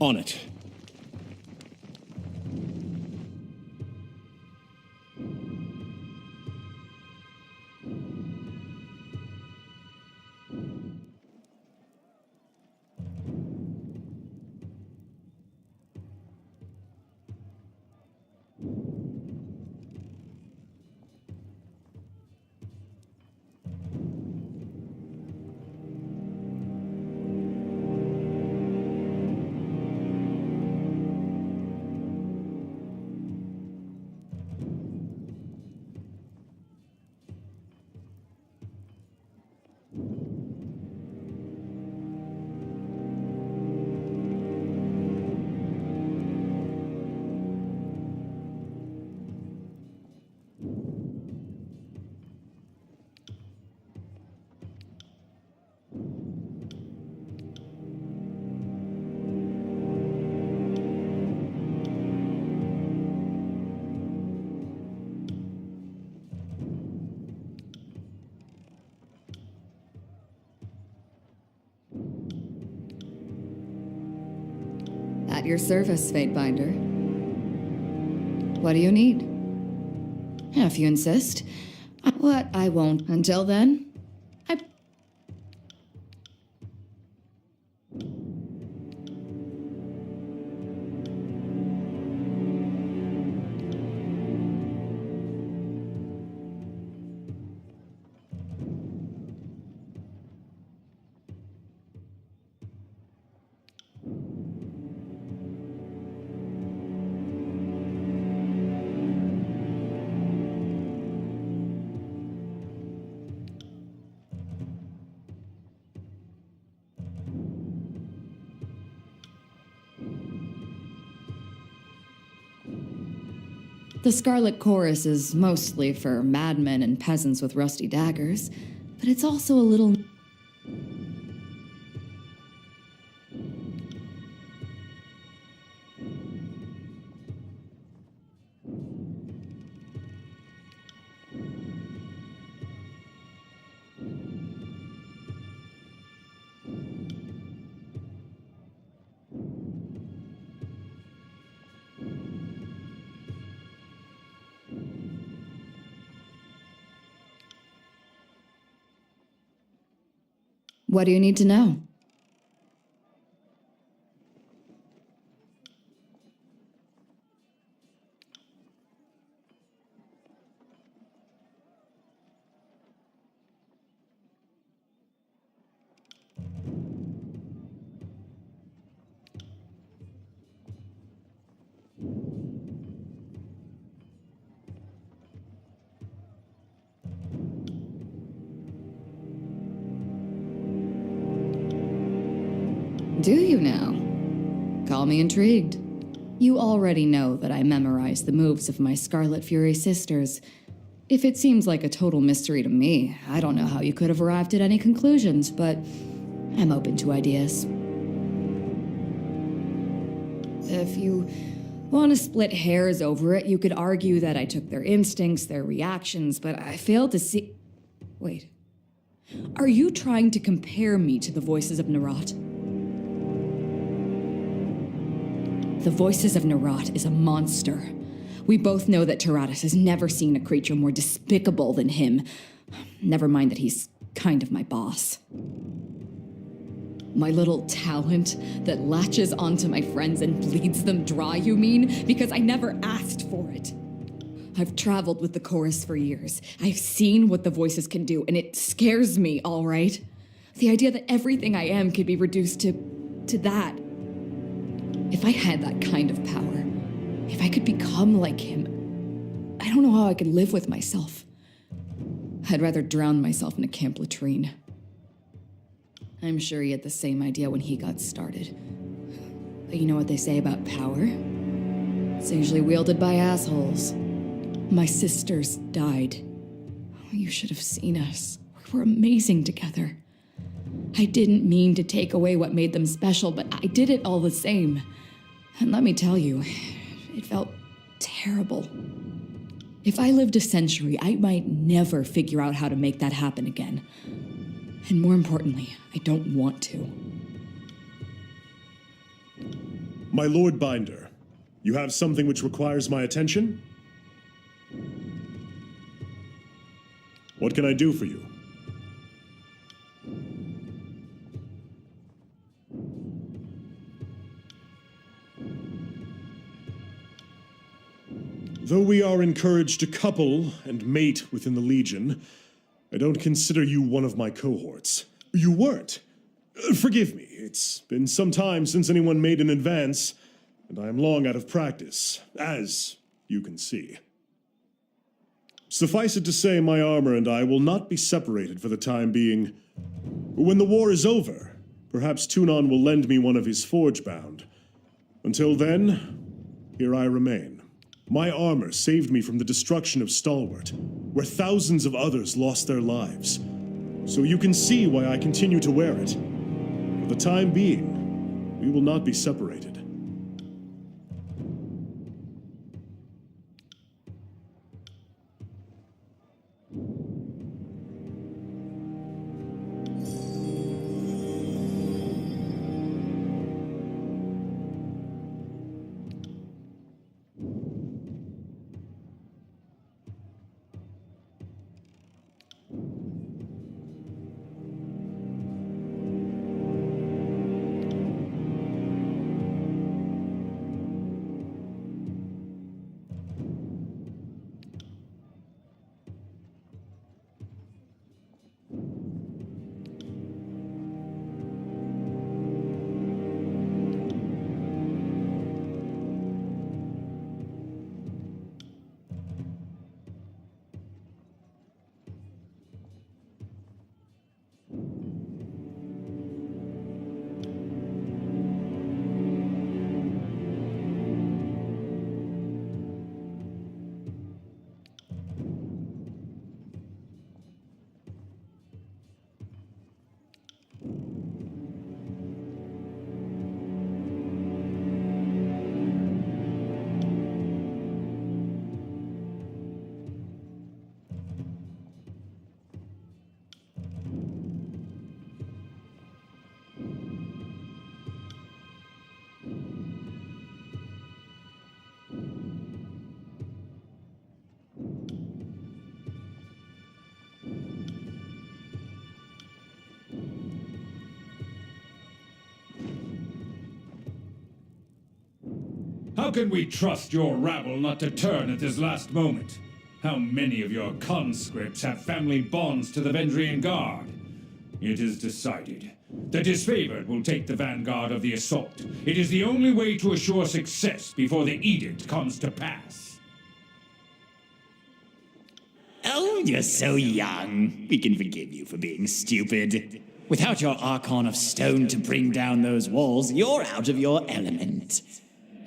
On it. At your service, Fatebinder. What do you need? If you insist. What? I won't. Until then, the Scarlet Chorus is mostly for madmen and peasants with rusty daggers, but it's also a little... What do you need to know? Do you now? Call me intrigued. You already know that I memorized the moves of my Scarlet Fury sisters. If it seems like a total mystery to me, I don't know how you could have arrived at any conclusions, but I'm open to ideas. If you want to split hairs over it, you could argue that I took their instincts, their reactions, but I failed to see... Wait. Are you trying to compare me to the voices of Narat? The Voices of Narat is a monster. We both know that Taratus has never seen a creature more despicable than him. Never mind that he's kind of my boss. My little talent that latches onto my friends and bleeds them dry, you mean? Because I never asked for it. I've traveled with the chorus for years. I've seen what the voices can do, and it scares me, all right? The idea that everything I am could be reduced to that. If I had that kind of power, if I could become like him, I don't know how I could live with myself. I'd rather drown myself in a camp latrine. I'm sure he had the same idea when he got started. But you know what they say about power? It's usually wielded by assholes. My sisters died. You should have seen us. We were amazing together. I didn't mean to take away what made them special, but I did it all the same. And let me tell you, it felt terrible. If I lived a century, I might never figure out how to make that happen again. And more importantly, I don't want to. My Lord Binder, you have something which requires my attention? What can I do for you? Though we are encouraged to couple and mate within the Legion, I don't consider you one of my cohorts. You weren't. Forgive me, it's been some time since anyone made an advance, and I am long out of practice, as you can see. Suffice it to say, my armor and I will not be separated for the time being. When the war is over, perhaps Tunon will lend me one of his forge-bound. Until then, here I remain. My armor saved me from the destruction of Stalwart, where thousands of others lost their lives. So you can see why I continue to wear it. For the time being, we will not be separated. How can we trust your rabble not to turn at this last moment? How many of your conscripts have family bonds to the Vendrian Guard? It is decided. The disfavored will take the vanguard of the assault. It is the only way to assure success before the edict comes to pass. Oh, you're so young. We can forgive you for being stupid. Without your Archon of Stone to bring down those walls, you're out of your element.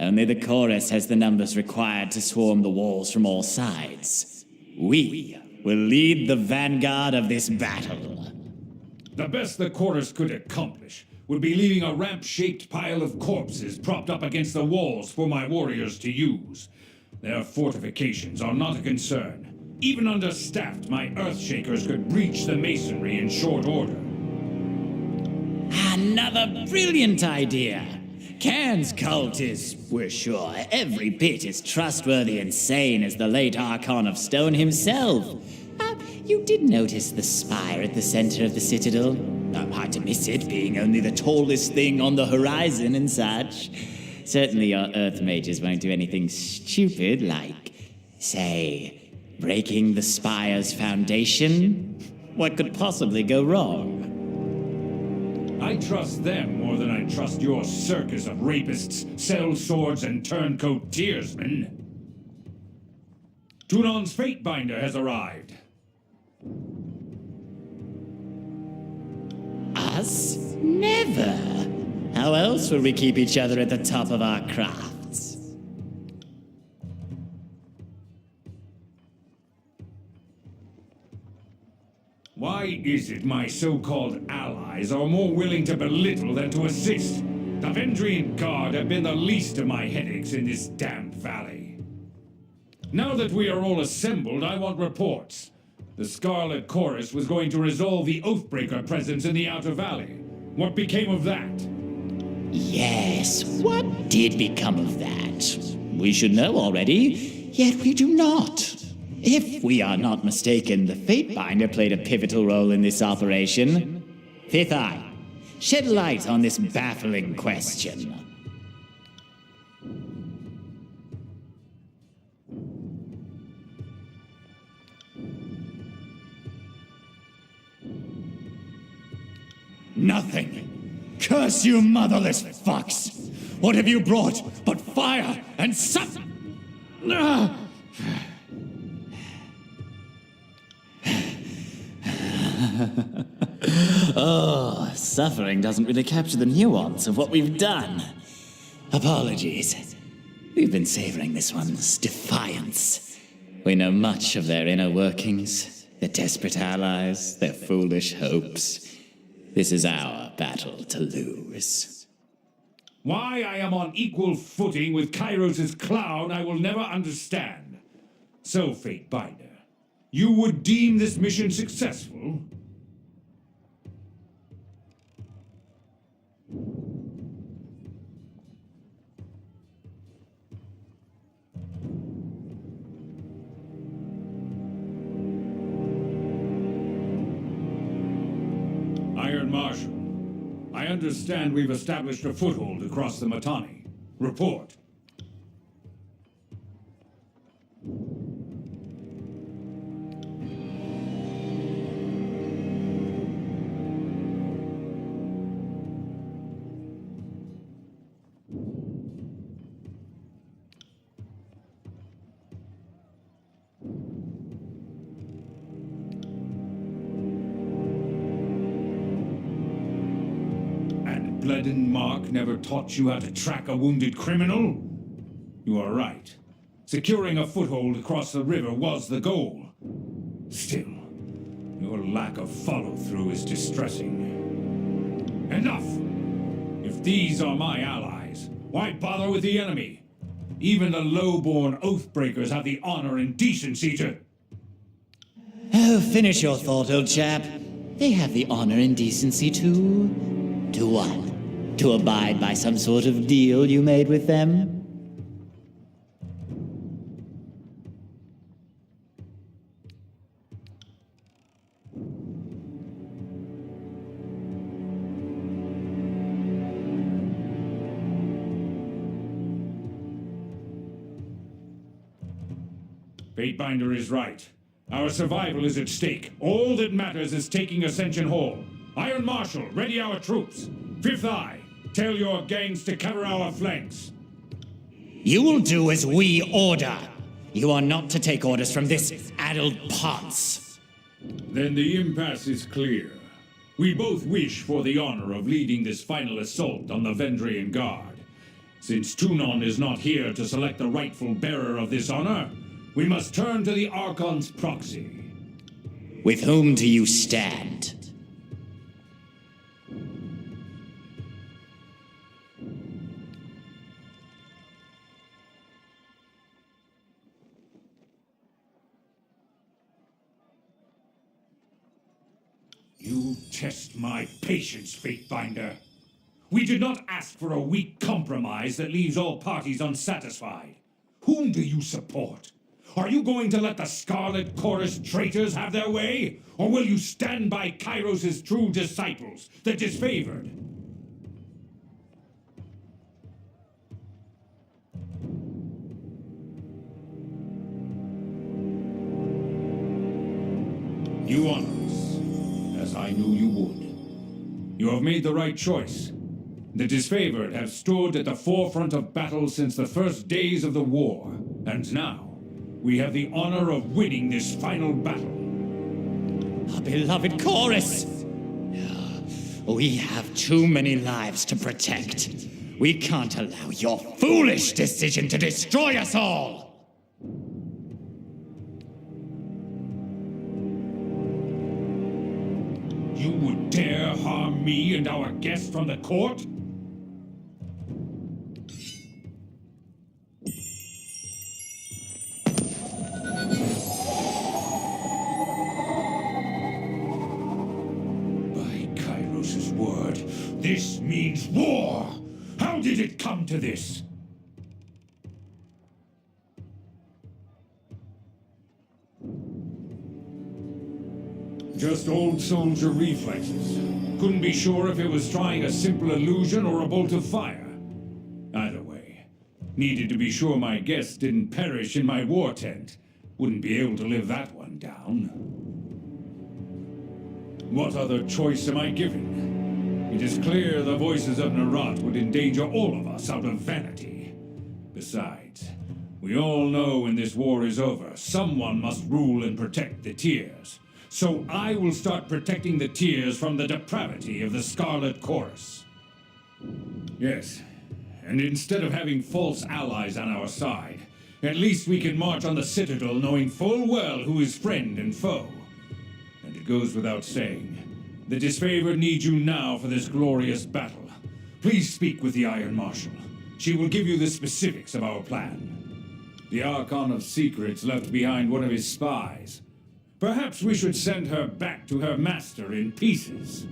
Only the chorus has the numbers required to swarm the walls from all sides. We will lead the vanguard of this battle. The best the chorus could accomplish would be leaving a ramp-shaped pile of corpses propped up against the walls for my warriors to use. Their fortifications are not a concern. Even understaffed, my Earthshakers could breach the masonry in short order. Another brilliant idea. Cairn's cult is, we're sure, every bit as trustworthy and sane as the late Archon of Stone himself. You did notice the spire at the center of the citadel? Hard to miss it, being only the tallest thing on the horizon and such. Certainly your Earth mages won't do anything stupid like, say, breaking the spire's foundation. What could possibly go wrong? I trust them more than I trust your circus of rapists, sellswords, and turncoat tearsmen. Tunon's Fatebinder has arrived. Us? Never! How else will we keep each other at the top of our crafts? Why is it my so-called allies are more willing to belittle than to assist? The Vendrian Guard have been the least of my headaches in this damned valley. Now that we are all assembled, I want reports. The Scarlet Chorus was going to resolve the Oathbreaker presence in the Outer Valley. What became of that? Yes, what did become of that? We should know already, yet we do not. If we are not mistaken, the Fatebinder played a pivotal role in this operation. Fifth Eye, shed light on this baffling question. Nothing! Curse you, motherless fucks! What have you brought but fire and Oh, suffering doesn't really capture the nuance of what we've done. Apologies. We've been savoring this one's defiance. We know much of their inner workings, their desperate allies, their foolish hopes. This is our battle to lose. Why I am on equal footing with Kairos' clown, I will never understand. So, Fatebinder, you would deem this mission successful? Iron Marshal, I understand we've established a foothold across the Mittani. Report. Bleden Mark never taught you how to track a wounded criminal? You are right. Securing a foothold across the river was the goal. Still, your lack of follow-through is distressing. Enough! If these are my allies, why bother with the enemy? Even the low-born oath-breakers have the honor and decency to... Oh, finish your thought, old chap. They have the honor and decency to... To what? To abide by some sort of deal you made with them? Fatebinder is right. Our survival is at stake. All that matters is taking Ascension Hall. Iron Marshal, ready our troops. Fifth Eye, tell your gangs to cover our flanks. You will do as we order. You are not to take orders from this addled ponce. Then the impasse is clear. We both wish for the honor of leading this final assault on the Vendrian Guard. Since Tunon is not here to select the rightful bearer of this honor, we must turn to the Archon's proxy. With whom do you stand? You test my patience, Fatebinder. We did not ask for a weak compromise that leaves all parties unsatisfied. Whom do you support? Are you going to let the Scarlet Chorus traitors have their way? Or will you stand by Kairos' true disciples, the disfavored? You honor us, as I knew you would. You have made the right choice. The disfavored have stood at the forefront of battle since the first days of the war, and now we have the honor of winning this final battle. Our beloved Chorus! We have too many lives to protect. We can't allow your foolish decision to destroy us all! You would dare harm me and our guest from the court? By Kairos' word, this means war! did it come to this? Just old soldier reflexes. Couldn't be sure if it was trying a simple illusion or a bolt of fire. Either way, needed to be sure my guests didn't perish in my war tent. Wouldn't be able to live that one down. What other choice am I given? It is clear the voices of Narat would endanger all of us out of vanity. Besides, we all know when this war is over, someone must rule and protect the Tears. So I will start protecting the Tears from the depravity of the Scarlet Chorus. Yes, and instead of having false allies on our side, at least we can march on the Citadel knowing full well who is friend and foe. And it goes without saying, the disfavored needs you now for this glorious battle. Please speak with the Iron Marshal. She will give you the specifics of our plan. The Archon of Secrets left behind one of his spies. Perhaps we should send her back to her master in pieces.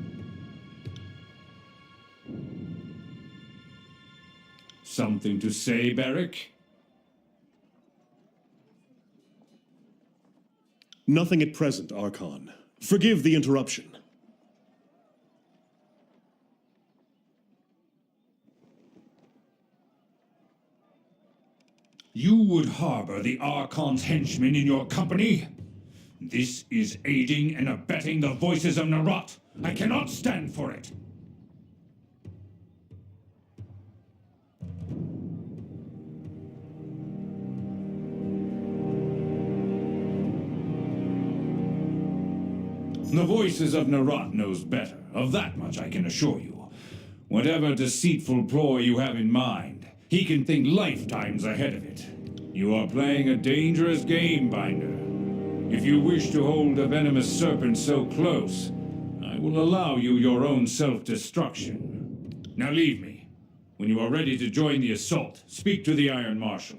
Something to say, Beric? Nothing at present, Archon. Forgive the interruption. You would harbor the Archon's henchmen in your company? This is aiding and abetting the voices of Narat. I cannot stand for it. The voices of Narat knows better. Of that much I can assure you. Whatever deceitful ploy you have in mind, he can think lifetimes ahead of it. You are playing a dangerous game, Binder. If you wish to hold a venomous serpent so close, I will allow you your own self-destruction. Now leave me. When you are ready to join the assault, speak to the Iron Marshal.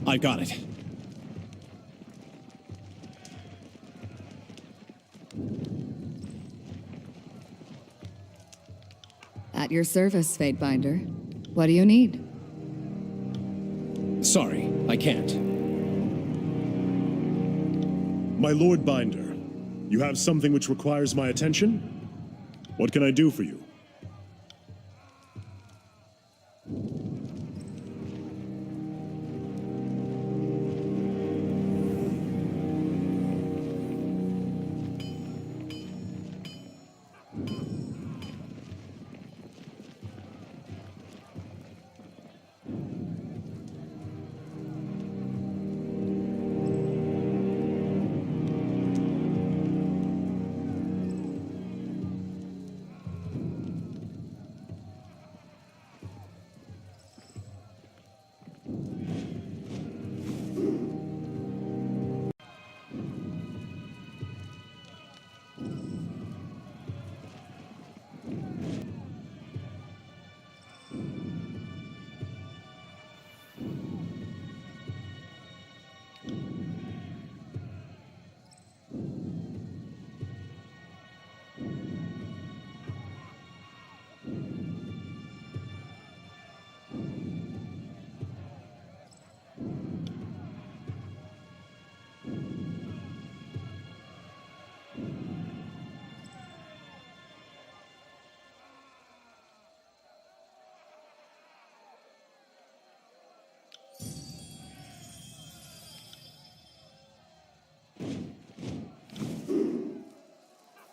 I've got it. At your service, Fatebinder. What do you need? Sorry, I can't. My Lord Binder, you have something which requires my attention? What can I do for you?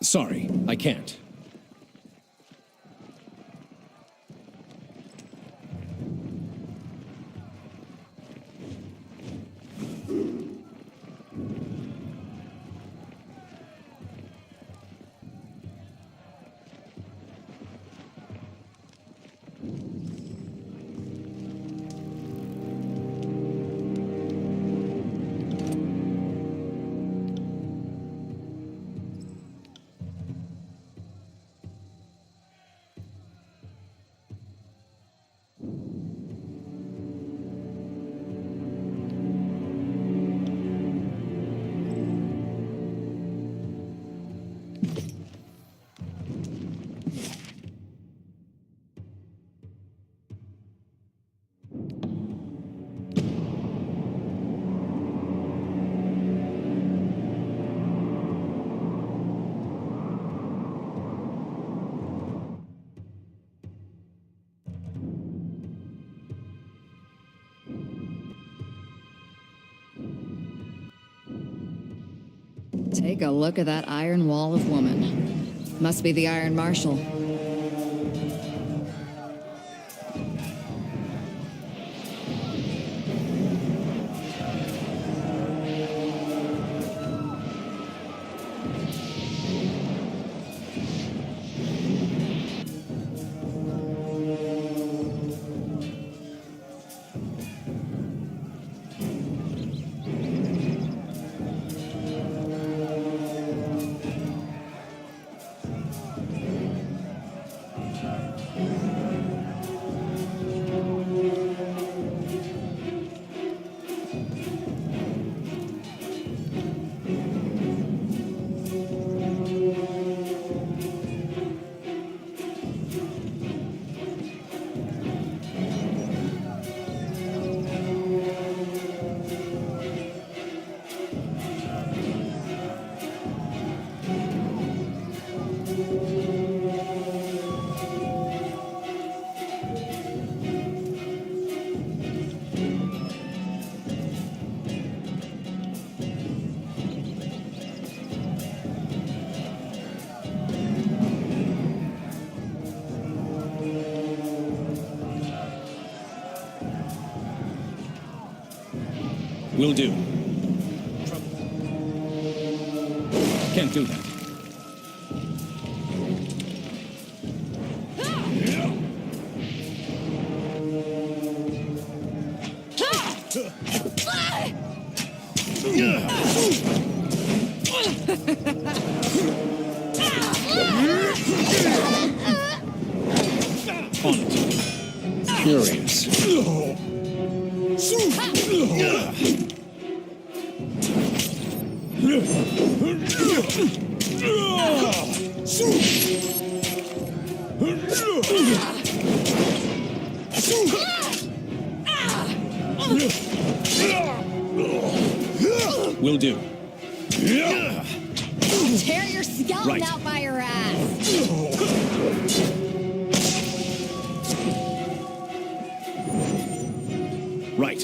Sorry, I can't. Take a look at that iron wall of woman. Must be the Iron Marshal. Will do. Can't do that. On it. Curious. Will do. Tear your skeleton Right. out by your ass! Right.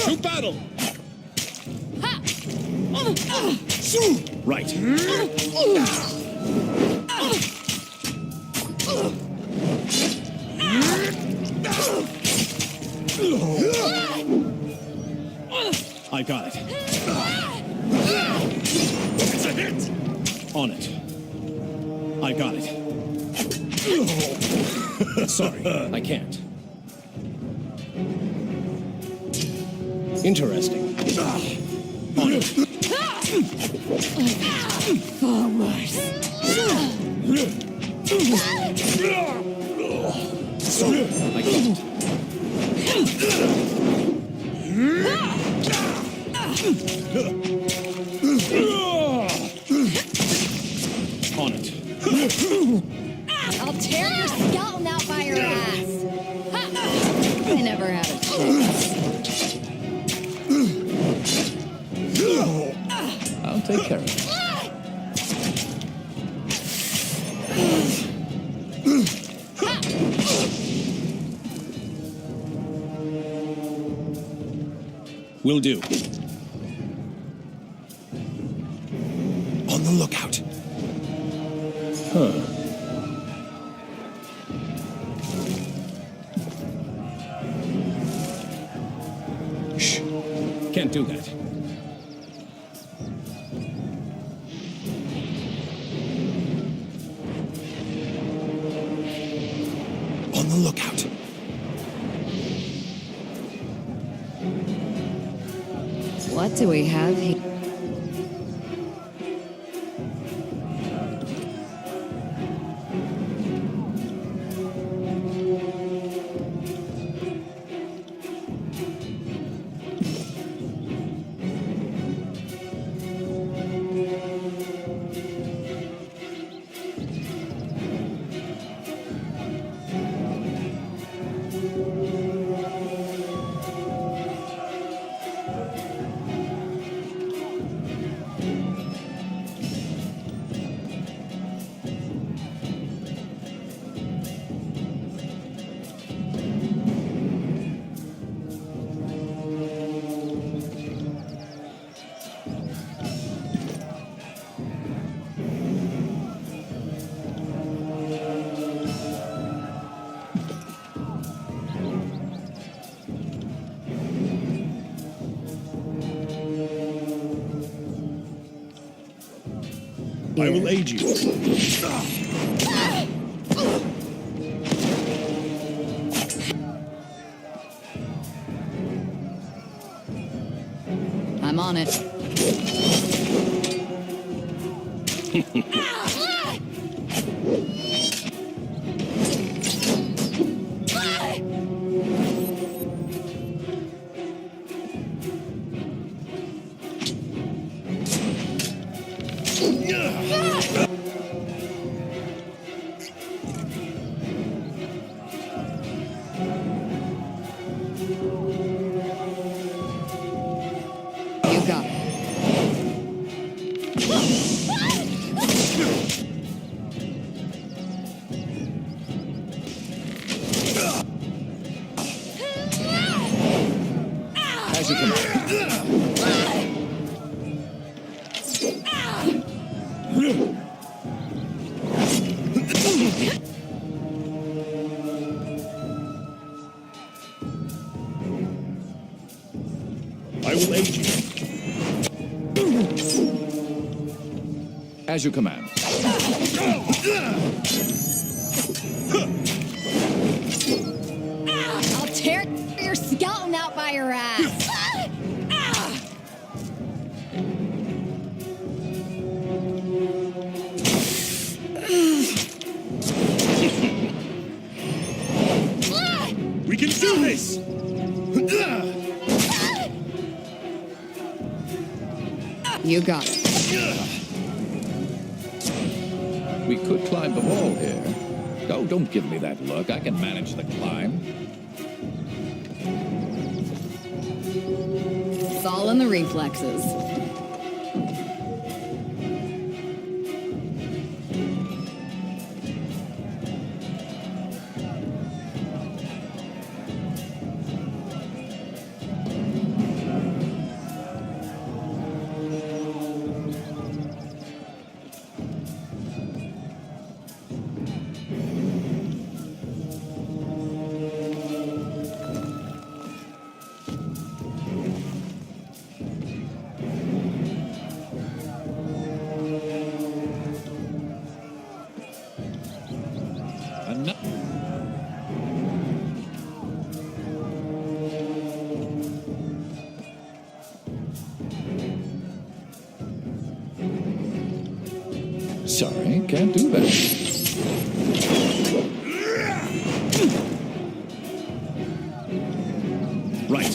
To battle! Right. I got it. It's a hit! On it. I got it. Sorry, I can't. Interesting. On it. Sorry, I can't. On it. I'll tear your skeleton out by your ass! I never had a chance. I'll take care of it. Will do. On the lookout. Huh. Shh. Can't do that. On the lookout. What do we have here? I will aid you. I'm on it. You got it. As you command. I will aid you. As you command. I'll tear your skeleton out by your ass. We can do this! You got it. We could climb the wall here. Oh, don't give me that look. I can manage the climb. It's all in the reflexes. Sorry, can't do that. Right.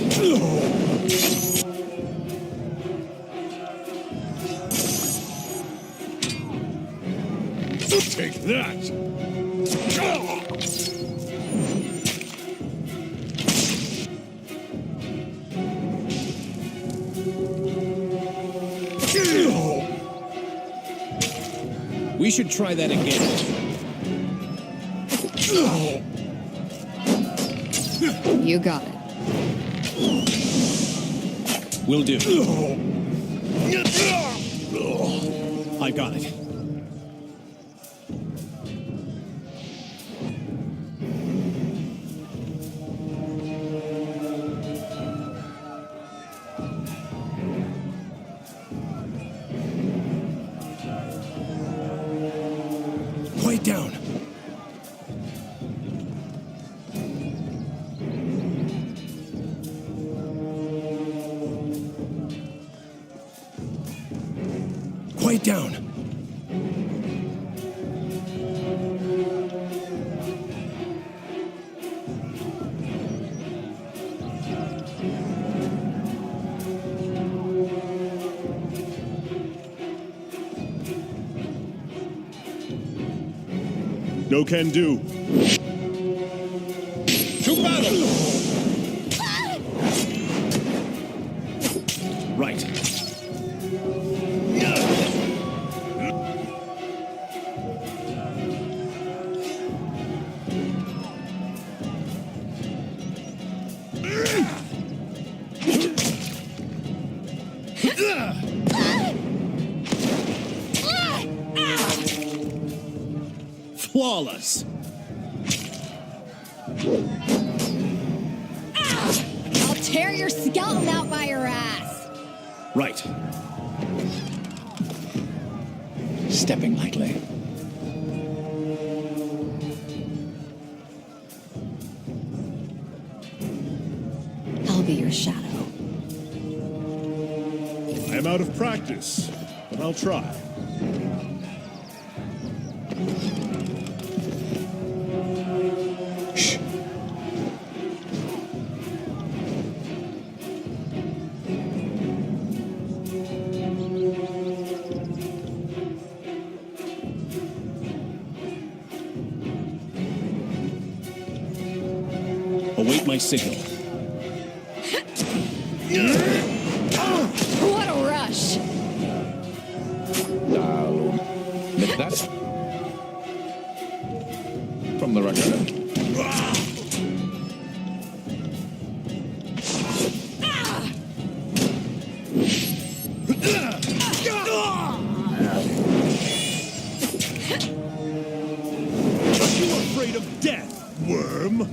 Take that! We should try that again. You got it. Will do. I got it. Quiet down. Quiet down. No can do. To battle! Right. Flawless. I'll tear your skeleton out by your ass. Right. Stepping lightly. I'll be your shadow. I am out of practice, but I'll try. Shh. Await my signal. What a rush! Lift that. From the record. Are you afraid of death, worm?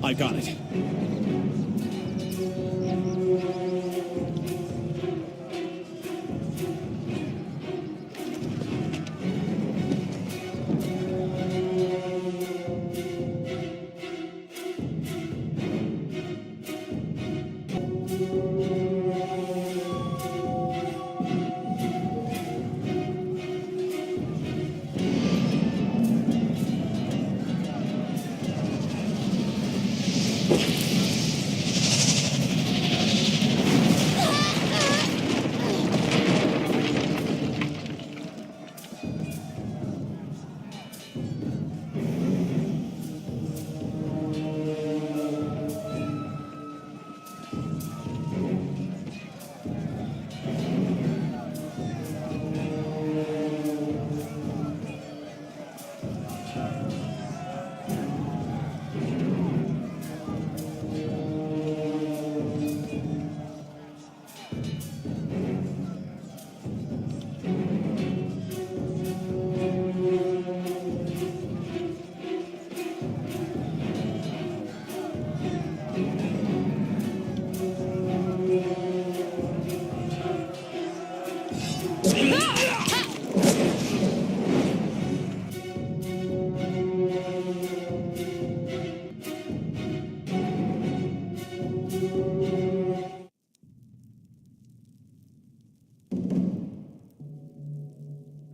I got it.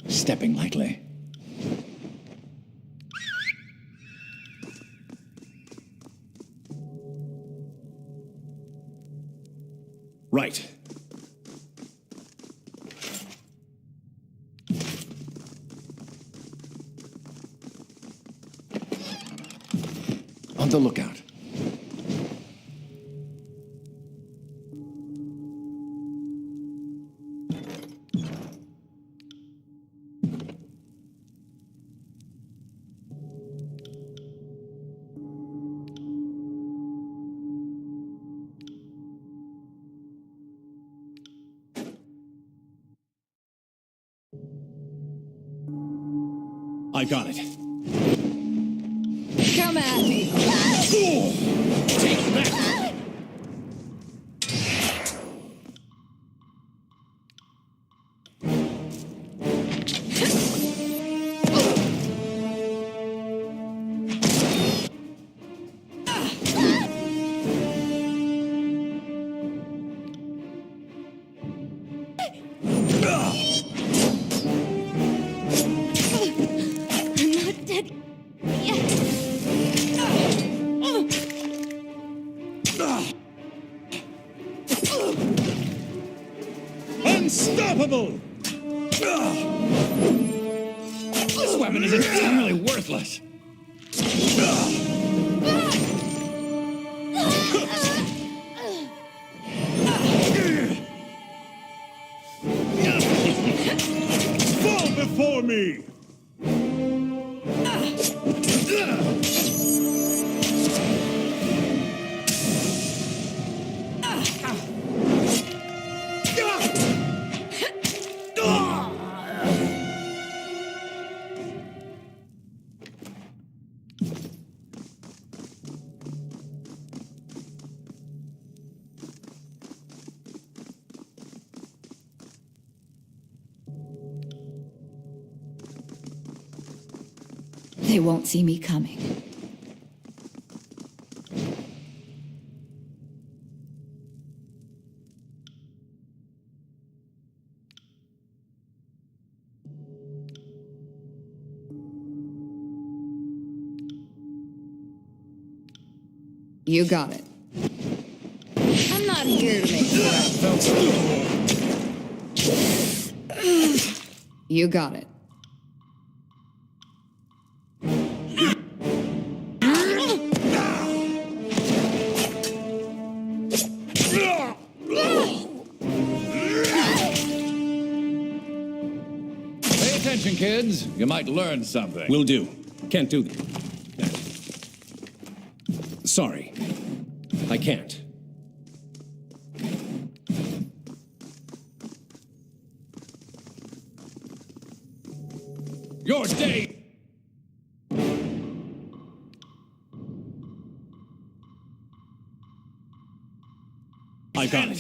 Stepping lightly. Right. On the lookout. I got it. Come at me! Take that! I'm not dead yet. Unstoppable! This weapon is entirely worthless. me! They won't see me coming. You got it. I'm not here to make You got it. Pay attention, kids. You might learn something. Will do. Can't do that. Sorry. I can't. Your day. I got it.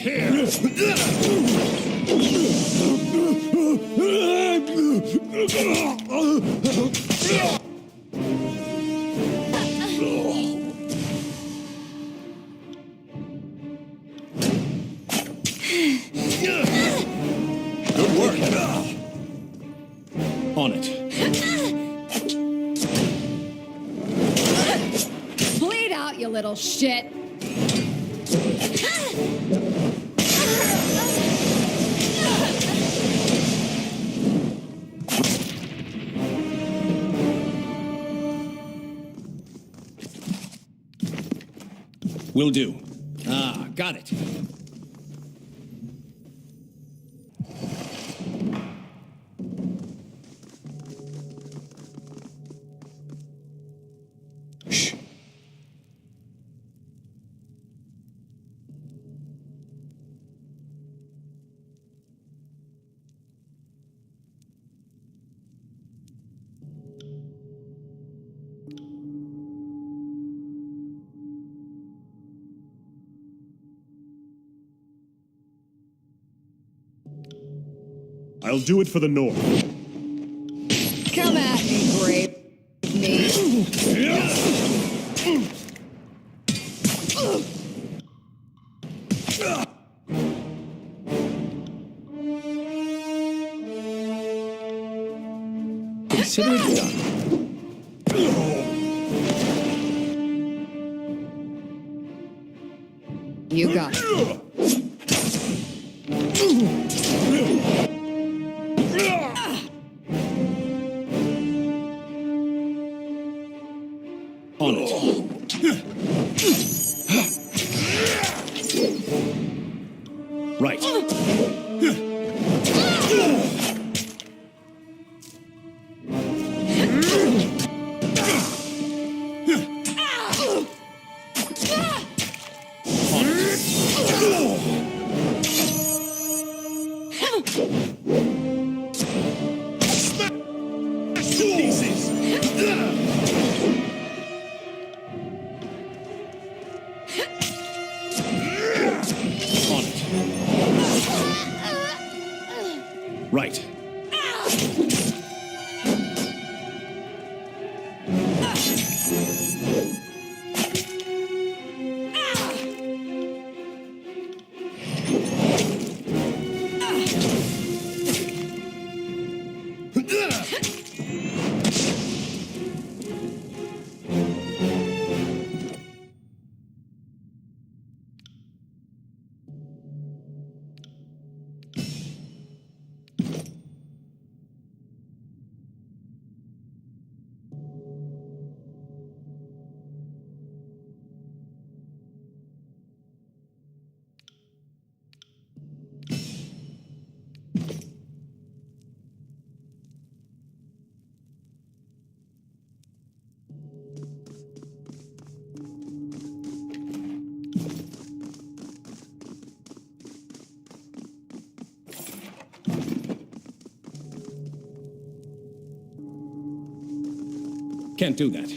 Good work. On it. Bleed out, you little shit. Will do. Ah, got it. Shh. I'll do it for the North. Come at me, grape. Me. Consider it done. You got it. On it. Right. On it. Right. Can't do that.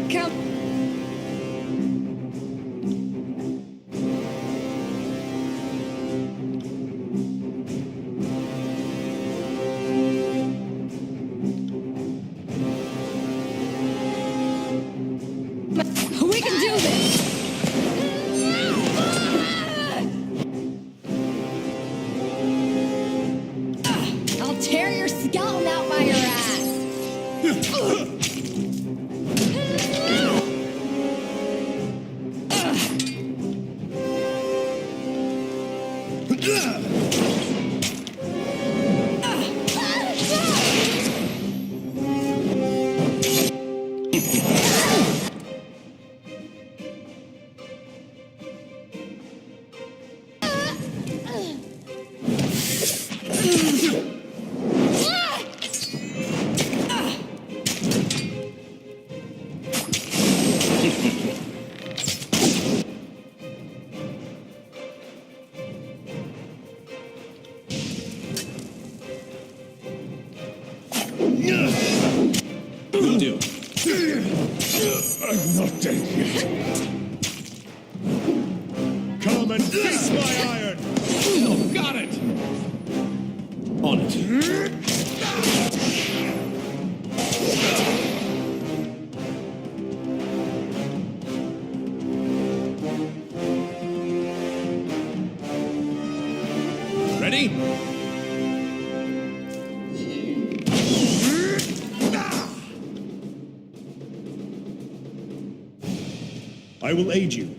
Count. We can do this! I'll tear your skeleton out by your ass. Will do. I'm not dead yet. Come and feast my iron! Oh, got it! On it. Ready? I will aid you.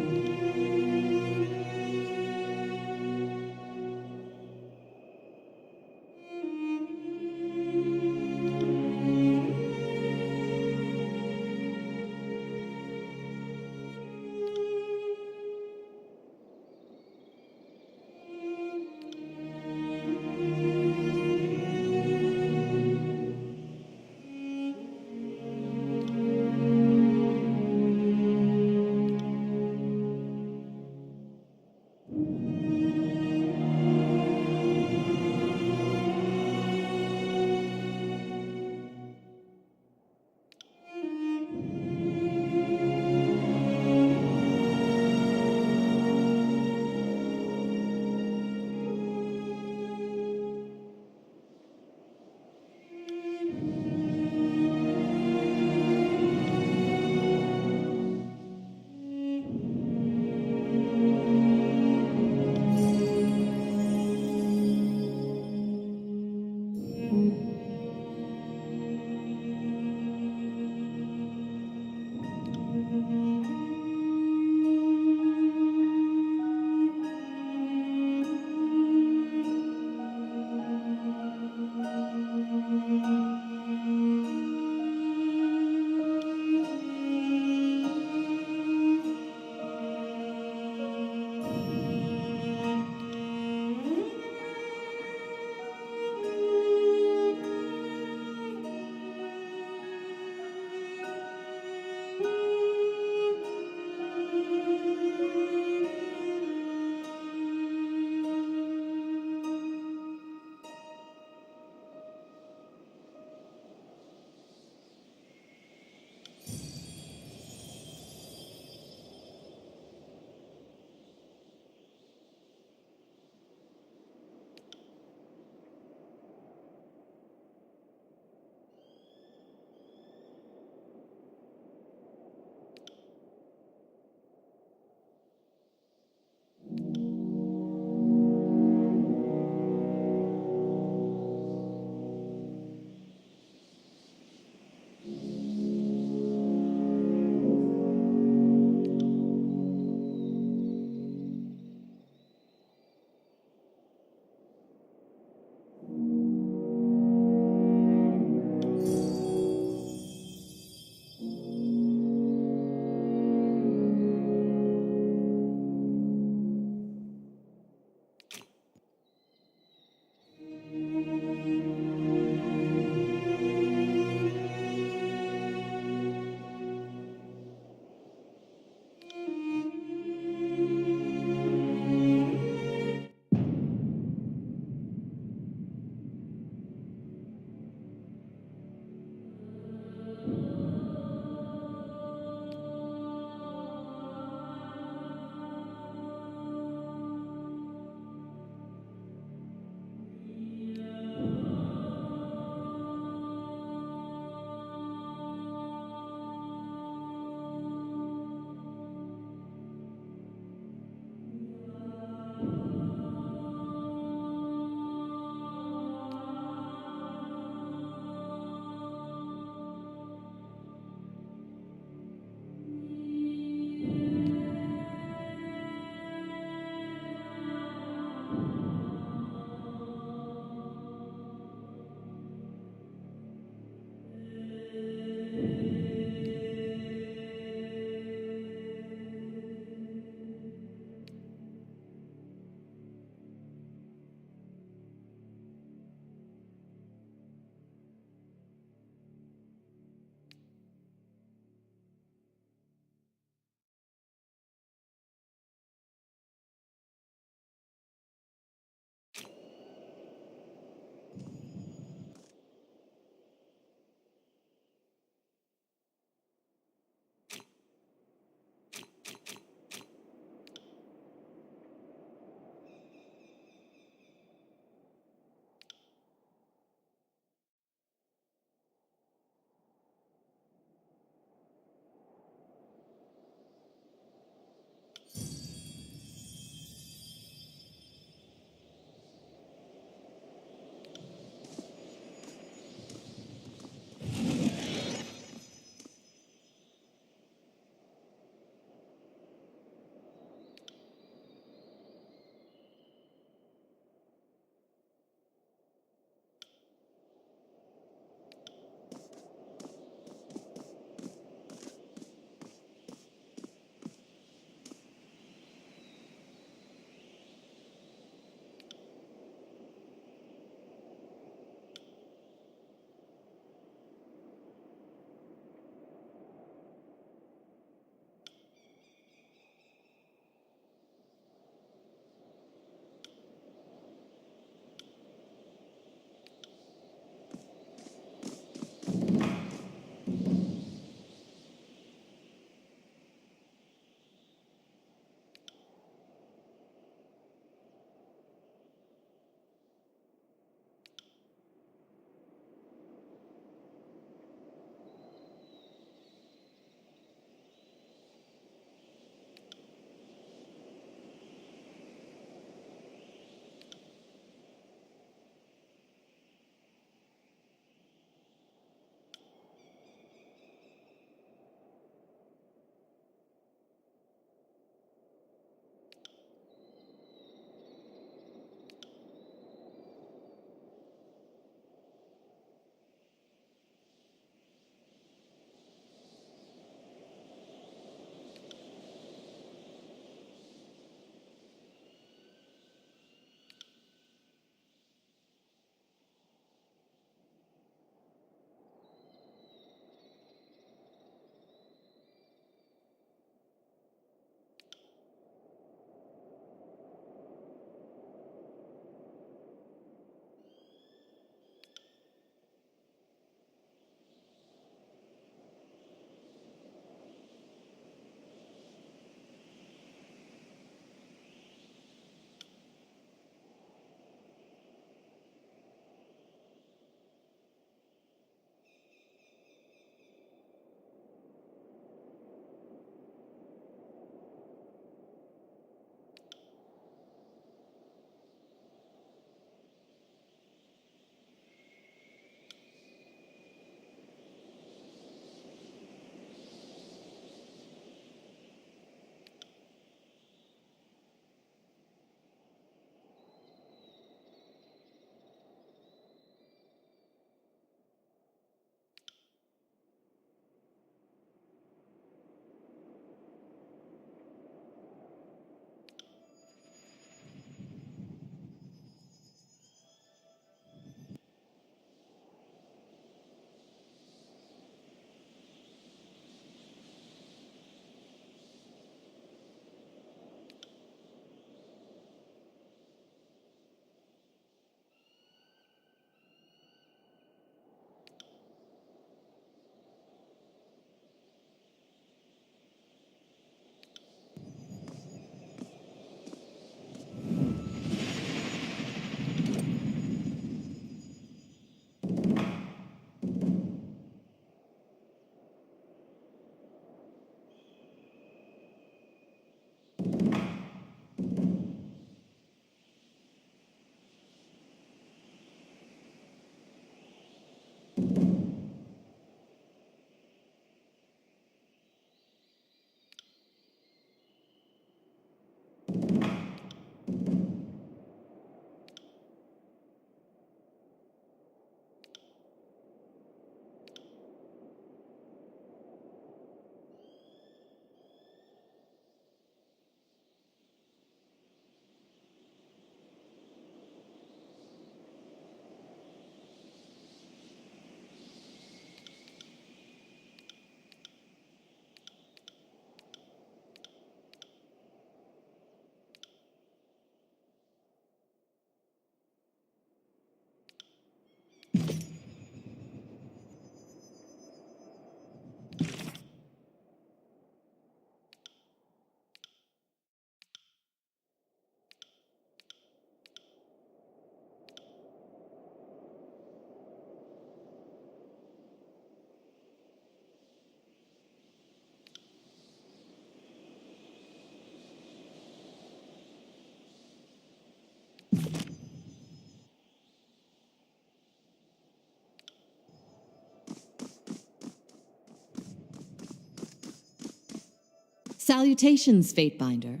Salutations, Fatebinder.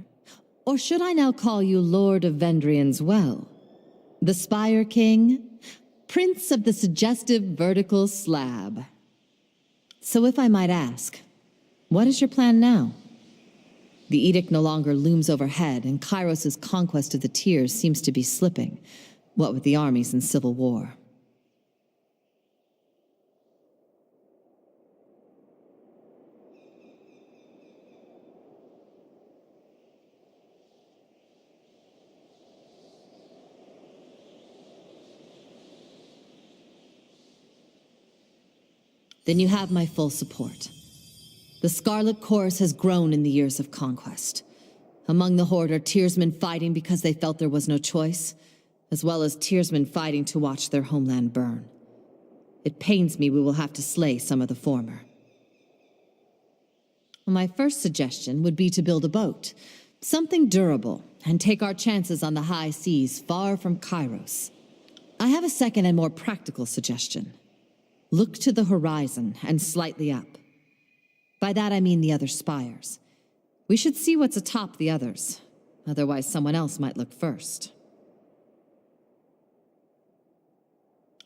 Or should I now call you Lord of Vendrian's Well? The Spire King? Prince of the suggestive vertical slab. So if I might ask, what is your plan now? The edict no longer looms overhead, and Kairos' conquest of the tiers seems to be slipping, what with the armies and civil war. Then you have my full support. The Scarlet Chorus has grown in the years of conquest. Among the Horde are Tiersmen fighting because they felt there was no choice, as well as Tiersmen fighting to watch their homeland burn. It pains me we will have to slay some of the former. My first suggestion would be to build a boat, something durable, and take our chances on the high seas far from Kairos. I have a second and more practical suggestion. Look to the horizon and slightly up. By that I mean the other spires. We should see what's atop the others. Otherwise someone else might look first.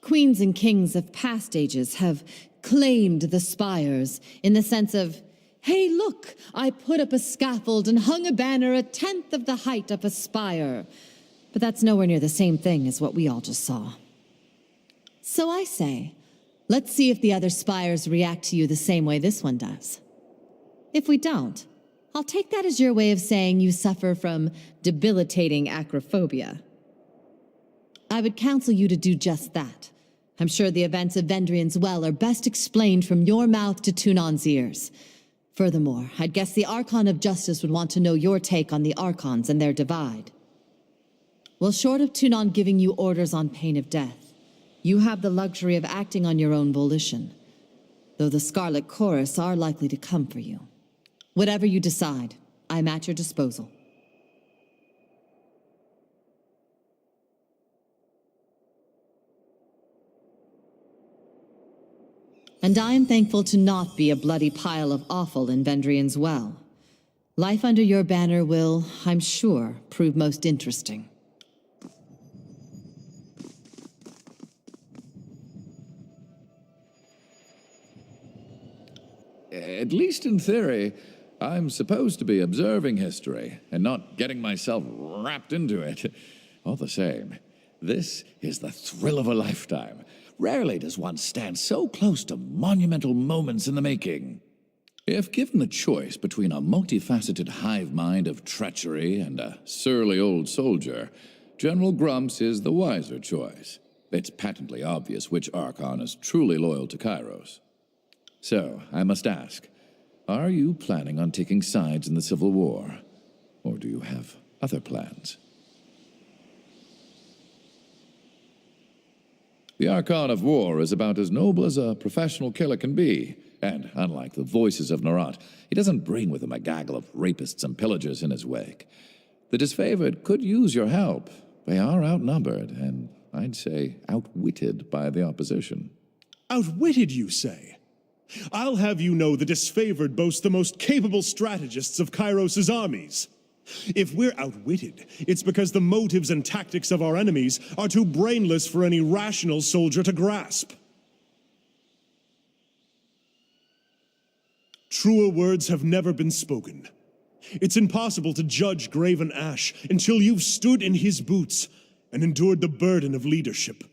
Queens and kings of past ages have claimed the spires in the sense of, hey look, I put up a scaffold and hung a banner 1/10 of the height of a spire. But that's nowhere near the same thing as what we all just saw. So I say, let's see if the other spires react to you the same way this one does. If we don't, I'll take that as your way of saying you suffer from debilitating acrophobia. I would counsel you to do just that. I'm sure the events of Vendrian's Well are best explained from your mouth to Tunon's ears. Furthermore, I'd guess the Archon of Justice would want to know your take on the Archons and their divide. Well, short of Tunon giving you orders on pain of death, you have the luxury of acting on your own volition, though the Scarlet Chorus are likely to come for you. Whatever you decide, I'm at your disposal. And I am thankful to not be a bloody pile of offal in Vendrian's Well. Life under your banner will, I'm sure, prove most interesting. At least in theory, I'm supposed to be observing history and not getting myself wrapped into it. All the same, this is the thrill of a lifetime. Rarely does one stand so close to monumental moments in the making. If given the choice between a multifaceted hive mind of treachery and a surly old soldier, General Grumps is the wiser choice. It's patently obvious which Archon is truly loyal to Kairos. So, I must ask, are you planning on taking sides in the Civil War? Or do you have other plans? The Archon of War is about as noble as a professional killer can be, and unlike the voices of Narat, he doesn't bring with him a gaggle of rapists and pillagers in his wake. The disfavored could use your help. They are outnumbered, and I'd say outwitted by the opposition. Outwitted, you say? I'll have you know the disfavored boast the most capable strategists of Kairos' armies. If we're outwitted, it's because the motives and tactics of our enemies are too brainless for any rational soldier to grasp. Truer words have never been spoken. It's impossible to judge Graven Ash until you've stood in his boots and endured the burden of leadership.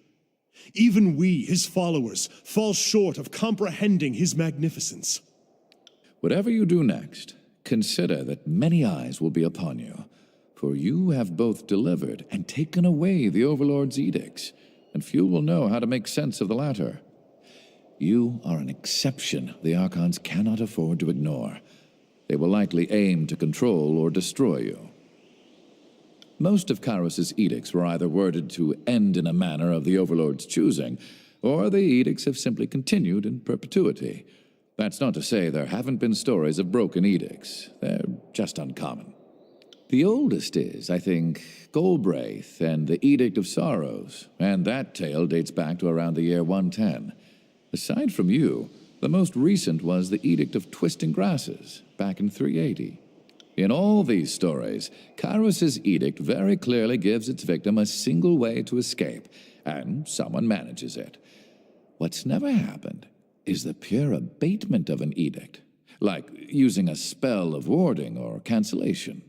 Even we, his followers, fall short of comprehending his magnificence. Whatever you do next, consider that many eyes will be upon you, for you have both delivered and taken away the Overlord's edicts, and few will know how to make sense of the latter. You are an exception the Archons cannot afford to ignore. They will likely aim to control or destroy you. Most of Kairos' edicts were either worded to end in a manner of the Overlord's choosing, or the edicts have simply continued in perpetuity. That's not to say there haven't been stories of broken edicts. They're just uncommon. The oldest is, I think, Golbraith and the Edict of Sorrows, and that tale dates back to around the year 110. Aside from you, the most recent was the Edict of Twisting Grasses, back in 380. In all these stories, Kairos' edict very clearly gives its victim a single way to escape, and someone manages it. What's never happened is the pure abatement of an edict, like using a spell of warding or cancellation.